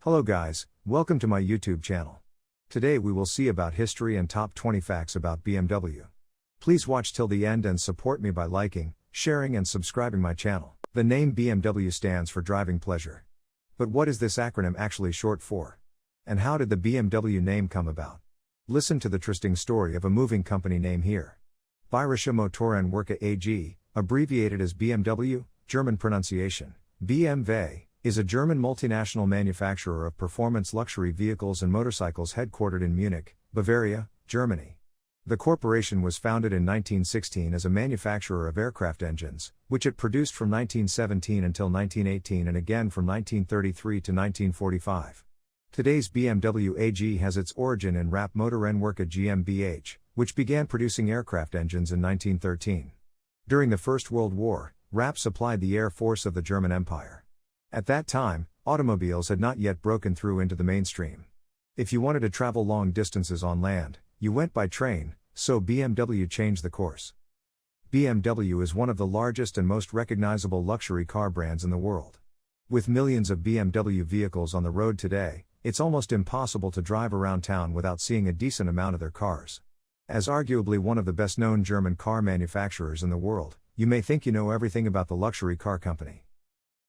Hello guys, welcome to my YouTube channel. Today we will see about history and top 20 facts about BMW. Please watch till the end and support me by liking, sharing and subscribing my channel. The name BMW stands for driving pleasure. But what is this acronym actually short for? And how did the BMW name come about? Listen to the interesting story of a moving company name here. Bayerische Motorenwerke AG, abbreviated as BMW, German pronunciation, BMW, is a German multinational manufacturer of performance luxury vehicles and motorcycles headquartered in Munich, Bavaria, Germany. The corporation was founded in 1916 as a manufacturer of aircraft engines, which it produced from 1917 until 1918 and again from 1933 to 1945. Today's BMW AG has its origin in Rapp Motorenwerke GmbH, which began producing aircraft engines in 1913. During the First World War, Rapp supplied the Air Force of the German Empire. At that time, automobiles had not yet broken through into the mainstream. If you wanted to travel long distances on land, you went by train, so BMW changed the course. BMW is one of the largest and most recognizable luxury car brands in the world. With millions of BMW vehicles on the road today, it's almost impossible to drive around town without seeing a decent amount of their cars. As arguably one of the best-known German car manufacturers in the world, you may think you know everything about the luxury car company.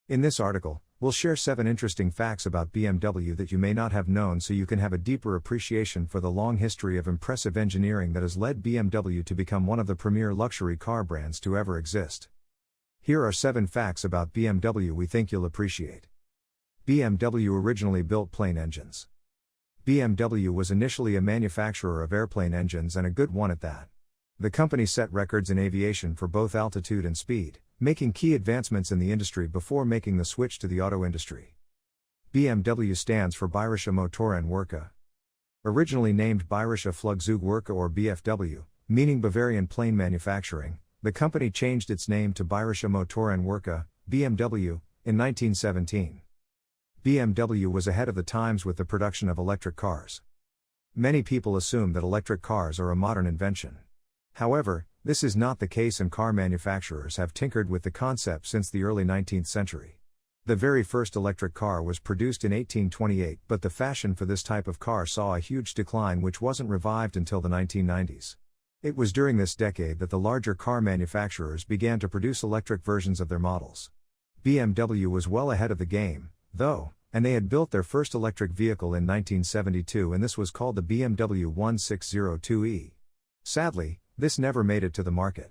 In this article, we'll share 7 interesting facts about BMW that you may not have known so you can have a deeper appreciation for the long history of impressive engineering that has led BMW to become one of the premier luxury car brands to ever exist. Here are 7 facts about BMW we think you'll appreciate. BMW originally built plane engines. BMW was initially a manufacturer of airplane engines and a good one at that. The company set records in aviation for both altitude and speed, making key advancements in the industry before making the switch to the auto industry. BMW stands for Bayerische Motorenwerke. Originally named Bayerische Flugzeugwerke or BFW, meaning Bavarian plane manufacturing, the company changed its name to Bayerische Motorenwerke, BMW, in 1917. BMW was ahead of the times with the production of electric cars. Many people assume that electric cars are a modern invention. However, this is not the case and car manufacturers have tinkered with the concept since the early 19th century. The very first electric car was produced in 1828, but the fashion for this type of car saw a huge decline which wasn't revived until the 1990s. It was during this decade that the larger car manufacturers began to produce electric versions of their models. BMW was well ahead of the game, though, and they had built their first electric vehicle in 1972 and this was called the BMW 1602e. Sadly, this never made it to the market.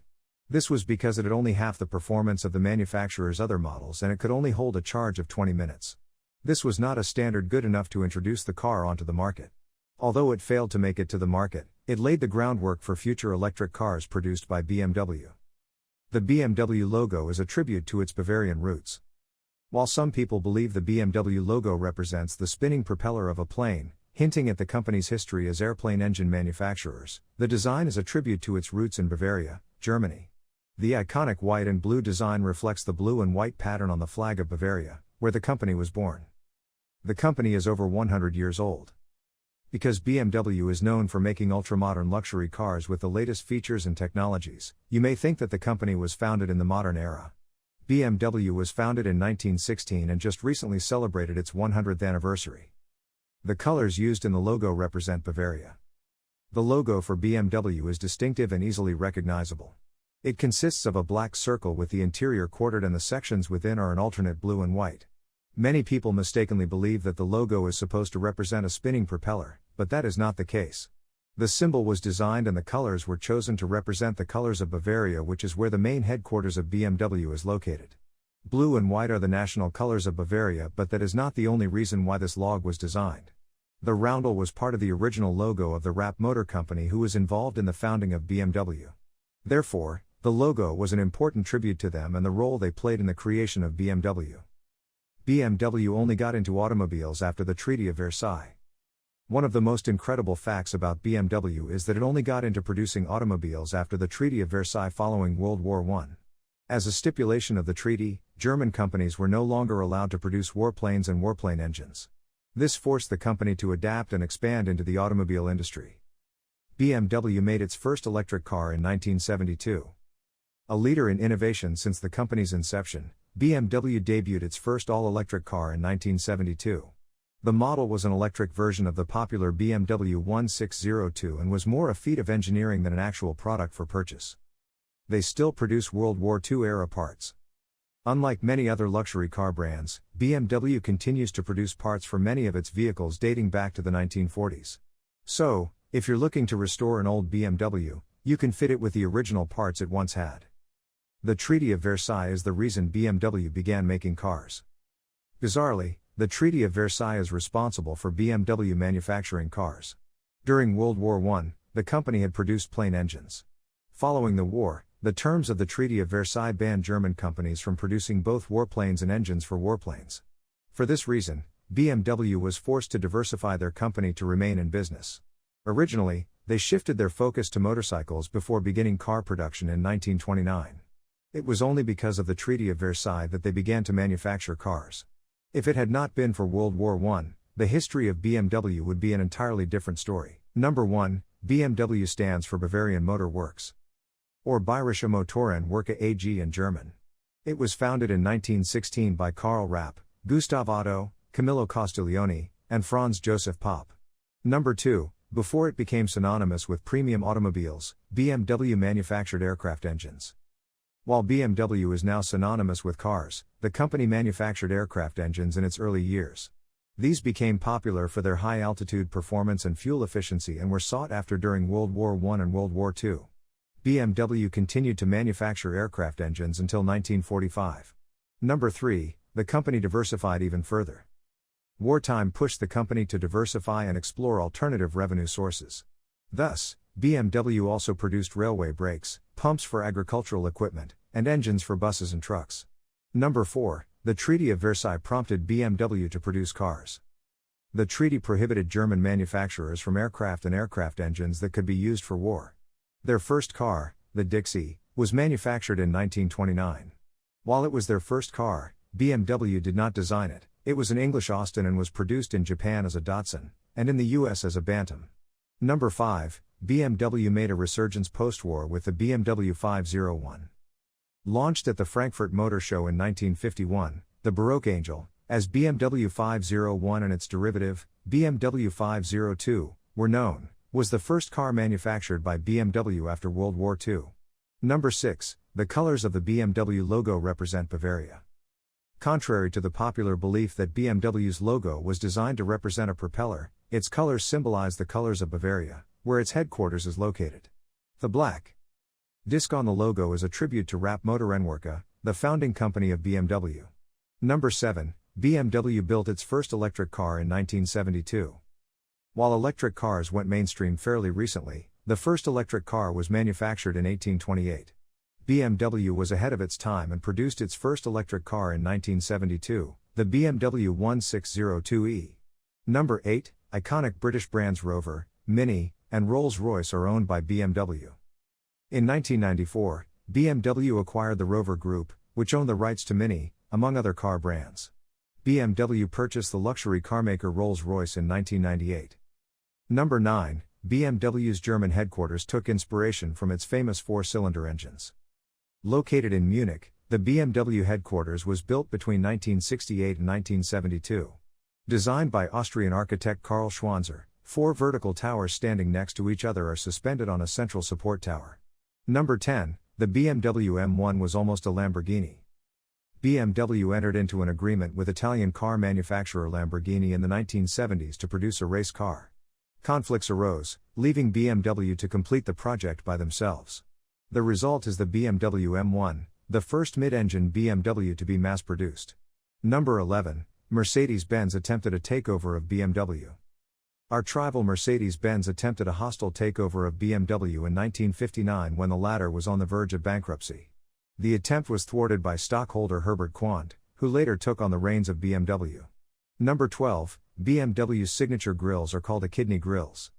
This was because it had only half the performance of the manufacturer's other models and it could only hold a charge of 20 minutes. This was not a standard good enough to introduce the car onto the market. Although it failed to make it to the market, it laid the groundwork for future electric cars produced by BMW. The BMW logo is a tribute to its Bavarian roots. While some people believe the BMW logo represents the spinning propeller of a plane, hinting at the company's history as airplane engine manufacturers, the design is a tribute to its roots in Bavaria, Germany. The iconic white and blue design reflects the blue and white pattern on the flag of Bavaria, where the company was born. The company is over 100 years old. Because BMW is known for making ultra-modern luxury cars with the latest features and technologies, you may think that the company was founded in the modern era. BMW was founded in 1916 and just recently celebrated its 100th anniversary. The colors used in the logo represent Bavaria. The logo for BMW is distinctive and easily recognizable. It consists of a black circle with the interior quartered and the sections within are an alternate blue and white. Many people mistakenly believe that the logo is supposed to represent a spinning propeller, but that is not the case. The symbol was designed and the colors were chosen to represent the colors of Bavaria, which is where the main headquarters of BMW is located. Blue and white are the national colors of Bavaria, but that is not the only reason why this log was designed. The roundel was part of the original logo of the Rapp Motor Company who was involved in the founding of BMW. Therefore, the logo was an important tribute to them and the role they played in the creation of BMW. BMW only got into automobiles after the Treaty of Versailles. One of the most incredible facts about BMW is that it only got into producing automobiles after the Treaty of Versailles following World War I. As a stipulation of the treaty, German companies were no longer allowed to produce warplanes and warplane engines. This forced the company to adapt and expand into the automobile industry. BMW made its first electric car in 1972. A leader in innovation since the company's inception, BMW debuted its first all-electric car in 1972. The model was an electric version of the popular BMW 1602 and was more a feat of engineering than an actual product for purchase. They still produce World War II-era parts. Unlike many other luxury car brands, BMW continues to produce parts for many of its vehicles dating back to the 1940s. So, if you're looking to restore an old BMW, you can fit it with the original parts it once had. The Treaty of Versailles is the reason BMW began making cars. Bizarrely, the Treaty of Versailles is responsible for BMW manufacturing cars. During World War I, the company had produced plain engines. Following the war, the terms of the Treaty of Versailles banned German companies from producing both warplanes and engines for warplanes. For this reason, BMW was forced to diversify their company to remain in business. Originally, they shifted their focus to motorcycles before beginning car production in 1929. It was only because of the Treaty of Versailles that they began to manufacture cars. If it had not been for World War I, the history of BMW would be an entirely different story. Number 1, BMW stands for Bavarian Motor Works, or Bayerische Motorenwerke AG in German. It was founded in 1916 by Karl Rapp, Gustav Otto, Camillo Castiglione, and Franz Joseph Popp. Number 2, before it became synonymous with premium automobiles, BMW manufactured aircraft engines. While BMW is now synonymous with cars, the company manufactured aircraft engines in its early years. These became popular for their high-altitude performance and fuel efficiency and were sought after during World War I and World War II. BMW continued to manufacture aircraft engines until 1945. Number 3, the company diversified even further. Wartime pushed the company to diversify and explore alternative revenue sources. Thus, BMW also produced railway brakes, pumps for agricultural equipment, and engines for buses and trucks. Number 4, the Treaty of Versailles prompted BMW to produce cars. The treaty prohibited German manufacturers from aircraft and aircraft engines that could be used for war. Their first car, the Dixie, was manufactured in 1929. While it was their first car, BMW did not design it. It was an English Austin and was produced in Japan as a Datsun, and in the US as a Bantam. Number 5, BMW made a resurgence post-war with the BMW 501. Launched at the Frankfurt Motor Show in 1951, the Baroque Angel, as BMW 501 and its derivative, BMW 502, were known, was the first car manufactured by BMW after World War II. Number 6, the colors of the BMW logo represent Bavaria. Contrary to the popular belief that BMW's logo was designed to represent a propeller, its colors symbolize the colors of Bavaria, where its headquarters is located. The black disc on the logo is a tribute to Rapp Motorenwerke, the founding company of BMW. Number 7, BMW built its first electric car in 1972. While electric cars went mainstream fairly recently, the first electric car was manufactured in 1828. BMW was ahead of its time and produced its first electric car in 1972, the BMW 1602e. Number 8, iconic British brands Rover, Mini, and Rolls-Royce are owned by BMW. In 1994, BMW acquired the Rover Group, which owned the rights to Mini, among other car brands. BMW purchased the luxury carmaker Rolls-Royce in 1998. Number 9, BMW's German headquarters took inspiration from its famous four-cylinder engines. Located in Munich, the BMW headquarters was built between 1968 and 1972. Designed by Austrian architect Karl Schwanzer, 4 vertical towers standing next to each other are suspended on a central support tower. Number 10, the BMW M1 was almost a Lamborghini. BMW entered into an agreement with Italian car manufacturer Lamborghini in the 1970s to produce a race car. Conflicts arose, leaving BMW to complete the project by themselves. The result is the BMW M1, the first mid-engine BMW to be mass-produced. Number 11, Mercedes-Benz attempted a takeover of BMW. Arch rival Mercedes-Benz attempted a hostile takeover of BMW in 1959 when the latter was on the verge of bankruptcy. The attempt was thwarted by stockholder Herbert Quandt, who later took on the reins of BMW. Number 12, BMW's signature grills are called echidna grills.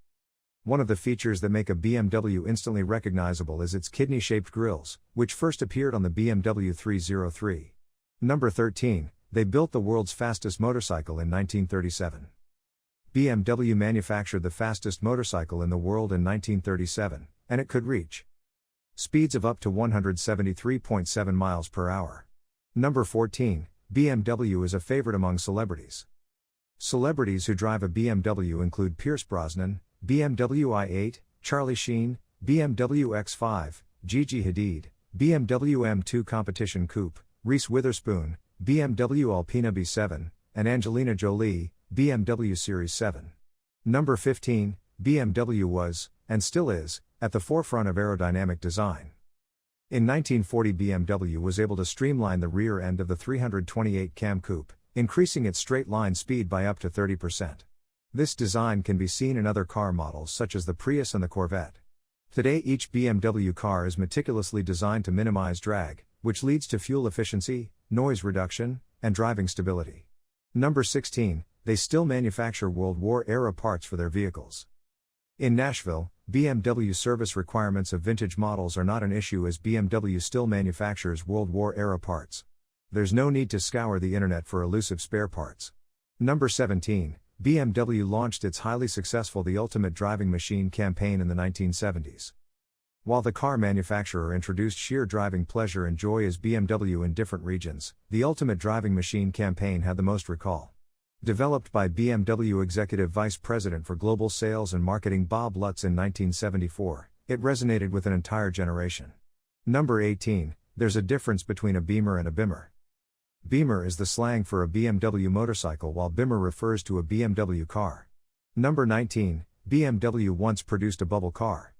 One of the features that make a BMW instantly recognizable is its kidney-shaped grills, which first appeared on the BMW 303. Number 13, they built the world's fastest motorcycle in 1937. BMW manufactured the fastest motorcycle in the world in 1937, and it could reach speeds of up to 173.7 miles per hour. Number 14, BMW is a favorite among celebrities. Celebrities who drive a BMW include Pierce Brosnan, BMW i8, Charlie Sheen, BMW X5, Gigi Hadid, BMW M2 Competition Coupe, Reese Witherspoon, BMW Alpina B7, and Angelina Jolie, BMW Series 7. Number 15, BMW was, and still is, at the forefront of aerodynamic design. In 1940, BMW was able to streamline the rear end of the 328 cam coupe, increasing its straight-line speed by up to 30%. This design can be seen in other car models such as the Prius and the Corvette. Today each BMW car is meticulously designed to minimize drag, which leads to fuel efficiency, noise reduction, and driving stability. Number 16, they still manufacture World War-era parts for their vehicles. In Nashville, BMW service requirements of vintage models are not an issue as BMW still manufactures World War-era parts. There's no need to scour the internet for elusive spare parts. Number 17, BMW launched its highly successful The Ultimate Driving Machine campaign in the 1970s. While the car manufacturer introduced sheer driving pleasure and joy as BMW in different regions, the Ultimate Driving Machine campaign had the most recall. Developed by BMW Executive Vice President for Global Sales and Marketing Bob Lutz in 1974, it resonated with an entire generation. Number 18, there's a difference between a Beamer and a Bimmer. Beamer is the slang for a BMW motorcycle while Bimmer refers to a BMW car. Number 19, BMW once produced a bubble car.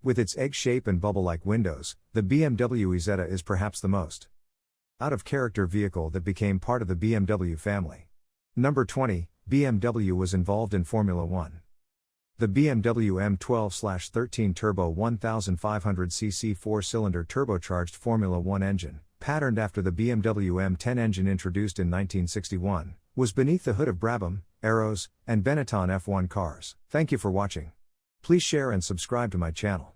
With its egg shape and bubble-like windows, the BMW Isetta is perhaps the most out-of-character vehicle that became part of the BMW family. Number 20, BMW was involved in Formula One. The BMW M12/13 Turbo 1500cc 4-cylinder turbocharged Formula One engine, patterned after the BMW M10 engine introduced in 1961, was beneath the hood of Brabham, Arrows, and Benetton F1 cars. Thank you for watching. Please share and subscribe to my channel.